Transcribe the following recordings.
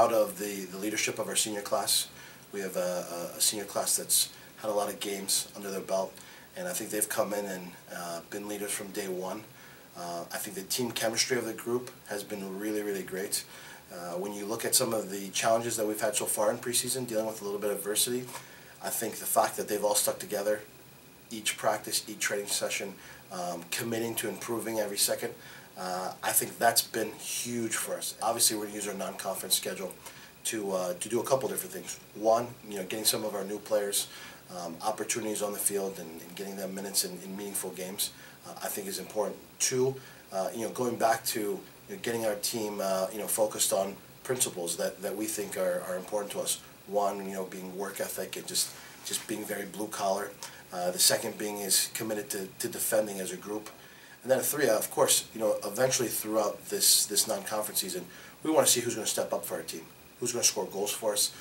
proud of the leadership of our senior class. We have a senior class that's had a lot of games under their belt, and I think they've come in and been leaders from day one. I think the team chemistry of the group has been really, really great. When you look at some of the challenges that we've had so far in preseason, dealing with a little bit of adversity, I think the fact that they've all stuck together, each practice, each training session, committing to improving every second, I think that's been huge for us. Obviously, we're going to use our non-conference schedule to do a couple different things. One, getting some of our new players opportunities on the field and getting them minutes in meaningful games, I think is important. Two, going back to getting our team focused on principles that we think are important to us. One, being work ethic and just being very blue collar. The second being is committed to defending as a group. And then three, of course, eventually throughout this non-conference season, we want to see who's going to step up for our team, who's going to score goals for us,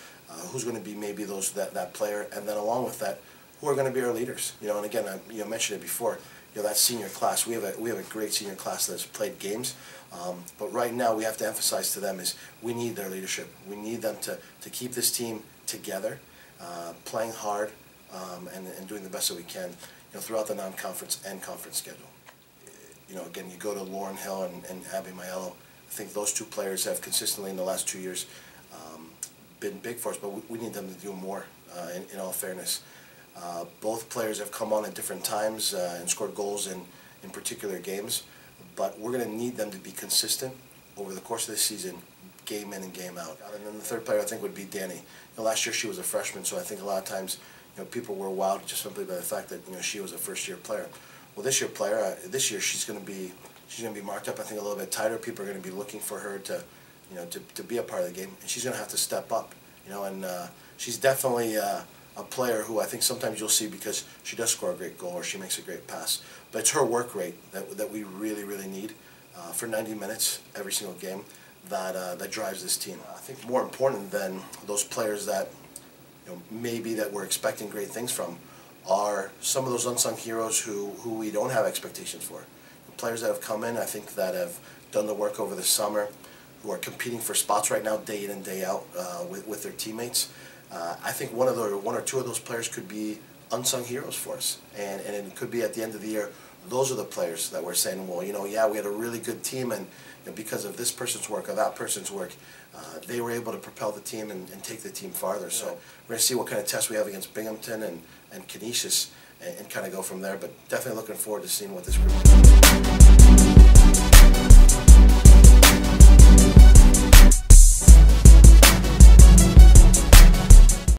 who's going to be maybe that player, and then along with that, who are going to be our leaders. And again, I mentioned it before. That senior class, we have a great senior class that's played games, but right now we have to emphasize to them is we need their leadership. We need them to keep this team together, playing hard, and doing the best that we can, throughout the non-conference and conference schedule. Again, you go to Lauren Hill and Abby Maiello. I think those two players have consistently in the last 2 years been big for us, but we need them to do more. In all fairness. Both players have come on at different times and scored goals in particular games, but we're going to need them to be consistent over the course of the season, game in and game out. And then the third player I think would be Danny. Last year she was a freshman, so I think a lot of times people were wowed just simply by the fact that she was a first-year player. Well, this year she's going to be marked up I think a little bit tighter. People are going to be looking for her to be a part of the game, and she's going to have to step up. And she's definitely a player who I think sometimes you'll see because she does score a great goal or she makes a great pass. But it's her work rate that we really, really need for 90 minutes every single game that drives this team. I think more important than those players that maybe that we're expecting great things from are some of those unsung heroes who we don't have expectations for. The players that have come in, I think, that have done the work over the summer, who are competing for spots right now day in and day out with their teammates. I think one or two of those players could be unsung heroes for us, and it could be at the end of the year. Those are the players that we're saying, well, yeah, we had a really good team, and because of this person's work or that person's work, they were able to propel the team and take the team farther. So we're going to see what kind of test we have against Binghamton and Canisius and kind of go from there. But definitely looking forward to seeing what this group is.